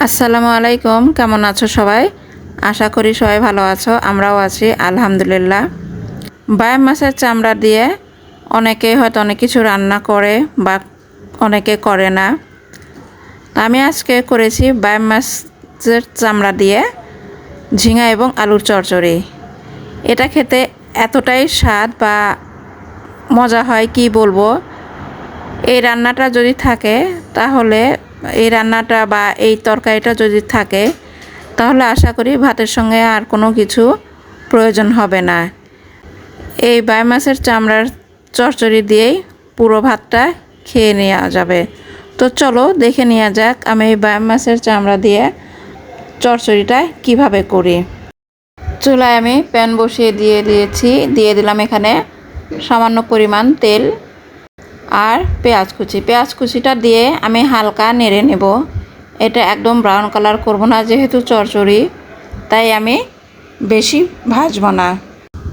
আসসালামু আলাইকুম, কেমন আছো সবাই? আশা করি সবাই ভালো আছো, আমরাও আছি আলহামদুলিল্লাহ। বায়াম মাছের চামড়া দিয়ে অনেকে হয়তো অনেক কিছু রান্না করে বা অনেকে করে না। তা আমি আজকে করেছি বায়াম মাছের চামড়া দিয়ে ঝিঙা এবং আলুর চচ্চড়ি। এটা খেতে এতটাই স্বাদ বা মজা হয় কি বলবো। এই রান্নাটা যদি থাকে তাহলে এই রান্নাটা বা এই তরকারিটা যদি থাকে তাহলে আশা করি ভাতের সঙ্গে আর কোনো কিছু প্রয়োজন হবে না। এই বায়াম মাছের চামড়ার চচ্চড়ি দিয়েই পুরো ভাতটা খেয়ে নেওয়া যাবে। তো চলো দেখে নেওয়া যাক আমি এই বায়াম মাছের চামড়া দিয়ে চচ্চড়িটা কিভাবে করি। চুলায় আমি প্যান বসিয়ে দিয়ে দিলাম এখানে সামান্য পরিমাণ তেল আর পেঁয়াজ কুচিটা দিয়ে আমি হালকা নেড়ে নেব। এটা একদম ব্রাউন কালার করব না, যেহেতু চচ্চড়ি তাই আমি বেশি ভাজবো না।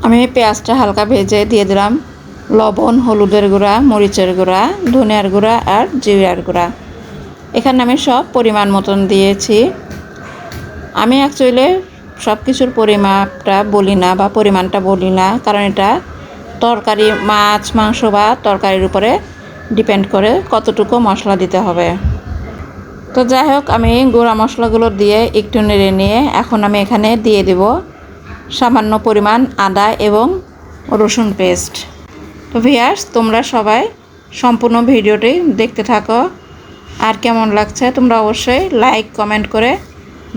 আমি পেঁয়াজটা হালকা ভেজে দিয়ে দিলাম লবণ, হলুদের গুঁড়া, মরিচের গুঁড়া, ধনিয়ার গুঁড়া আর জিরার গুঁড়া। এখানে আমি সব পরিমাণ মতন দিয়েছি। আমি অ্যাকচুয়ালি সব কিছুর পরিমাপটা বলি না বা পরিমাণটা বলি না, কারণ এটা তরকারি, মাছ মাংস বা তরকারির উপরে ডিপেন্ড করে কতটুকু মশলা দিতে হবে। তো যাই হোক, আমি গুঁড়া মশলাগুলো দিয়ে একটু নেড়ে নিয়ে এখন আমি এখানে দিয়ে দেব সামান্য পরিমাণ আদা এবং রসুন পেস্ট। তো ভিউয়ার্স, তোমরা সবাই সম্পূর্ণ ভিডিওটি দেখতে থাকো, আর কেমন লাগছে তোমরা অবশ্যই লাইক কমেন্ট করে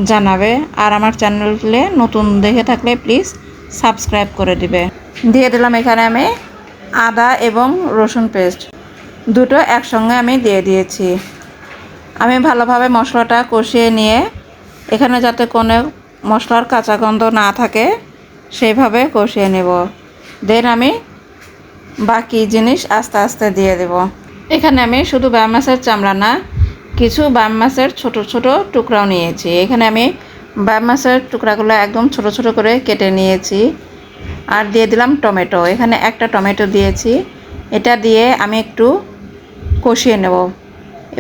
জানাবে। আর আমার চ্যানেলে নতুন দেখে থাকলে প্লিজ সাবস্ক্রাইব করে দিবে। দিয়ে দিলাম এখানে আমি আদা এবং রসুন পেস্ট দুটো একসঙ্গে আমি দিয়ে দিয়েছি। আমি ভালোভাবে মশলাটা কষিয়ে নিয়ে এখানে যাতে কোনো মশলার কাঁচা গন্ধ না থাকে সেইভাবে কষিয়ে নেব। দেন আমি বাকি জিনিস আস্তে আস্তে দিয়ে দেব। এখানে আমি শুধু বায়াম মাছের চামড়া না, কিছু বায়াম মাছের ছোট ছোট টুকরাও নিয়েছি। এখানে আমি বায়াম মাছের টুকরাগুলো একদম ছোট ছোট করে কেটে নিয়েছি। আর দিয়ে দিলাম টমেটো, এখানে একটা টমেটো দিয়েছি। এটা দিয়ে আমি একটু কষিয়ে নেব,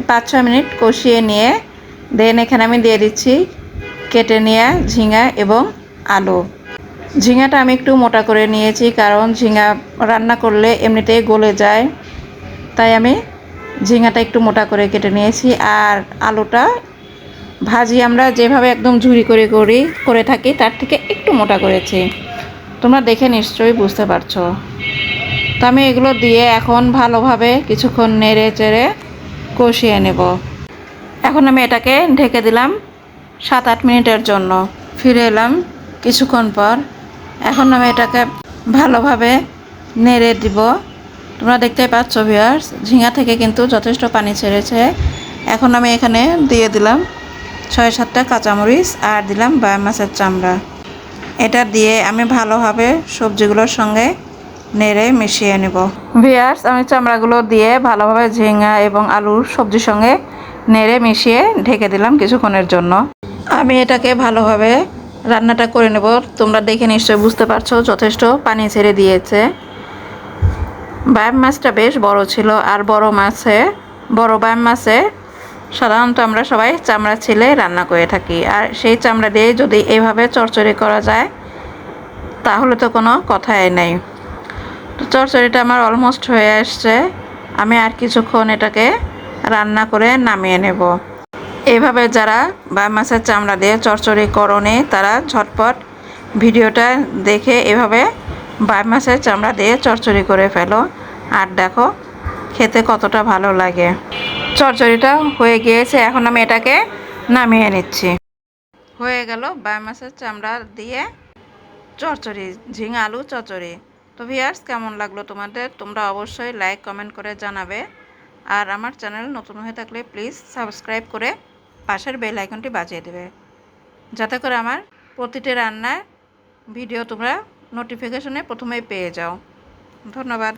5-6 মিনিট কষিয়ে নিয়ে দেন এখানে আমি দিয়ে দিচ্ছি কেটে নেওয়া ঝিঙা এবং আলু। ঝিঙাটা আমি একটু মোটা করে নিয়েছি, কারণ ঝিঙা রান্না করলে এমনিতেই গলে যায়, তাই আমি ঝিঙাটা একটু মোটা করে কেটে নিয়েছি। আর আলুটা ভাজি আমরা যেভাবে একদম ঝুরি করে থাকি তার থেকে একটু মোটা করেছি, তোমরা দেখে নিশ্চয়ই বুঝতে পারছো। তো আমি এগুলো দিয়ে এখন ভালোভাবে কিছুক্ষণ নেড়ে চেড়ে কষিয়ে নেব। এখন আমি এটাকে ঢেকে দিলাম 7-8 মিনিটের জন্য। ফিরে এলাম কিছুক্ষণ পর। এখন আমি এটাকে ভালোভাবে নেড়ে দিব। তোমরা দেখতেই পাচ্ছ ভিউয়ার্স, ঝিঙা থেকে কিন্তু যথেষ্ট পানি ছেড়েছে। এখন আমি এখানে দিয়ে দিলাম 6-7টা কাঁচামরিচ আর দিলাম বায়াম মাছের চামড়া। এটা দিয়ে আমি ভালোভাবে সবজিগুলোর সঙ্গে নেড়ে মিশিয়ে নেব। ভিউয়ার্স, আমি চামড়াগুলো দিয়ে ভালোভাবে ঝিঙা এবং আলুর সবজির সঙ্গে নেড়ে মিশিয়ে ঢেকে দিলাম কিছুক্ষণের জন্য। আমি এটাকে ভালোভাবে রান্নাটা করে নেব। তোমরা দেখে নিশ্চয়ই বুঝতে পারছো যথেষ্ট পানি ছেড়ে দিয়েছে। বায়াম মাছটা বেশ বড় ছিল, আর বড় বায়াম মাছে সাধারণত আমরা সবাই চামড়া ছিলে রান্না করে থাকি, আর সেই চামড়া দিয়ে যদি এইভাবে চচ্চড়ি করা যায় তাহলে তো কোনো কথাই নেই। তো চচ্চড়িটা আমার অলমোস্ট হয়ে আসছে। আমি আর কিছুক্ষণ এটাকে রান্না করে নামিয়ে নেব। এইভাবে যারা বায়াম মাছের চামড়া দিয়ে চচ্চড়ি করোনি তারা ঝটপট ভিডিওটা দেখে এভাবে বায়াম মাছের চামড়া দিয়ে চচ্চড়ি করে ফেলো, আর দেখো খেতে কতটা ভালো লাগে। চচ্চড়িটা হয়ে গিয়েছে, এখন আমি এটাকে নামিয়ে নিচ্ছি। হয়ে গেল বায়াম মাছের চামড়া দিয়ে চচ্চড়ি, ঝিঙা আলু চচ্চড়ি। তো ভিউয়ার্স, কেমন লাগলো তোমাদের? তোমরা অবশ্যই লাইক কমেন্ট করে জানাবে। আর আমার চ্যানেল নতুন হয়ে থাকলে প্লিজ সাবস্ক্রাইব করে পাশের বেল আইকনটি বাজিয়ে দেবে, যাতে করে আমার প্রতিটি রান্নার ভিডিও তোমরা নোটিফিকেশনে প্রথমেই পেয়ে যাও। ধন্যবাদ।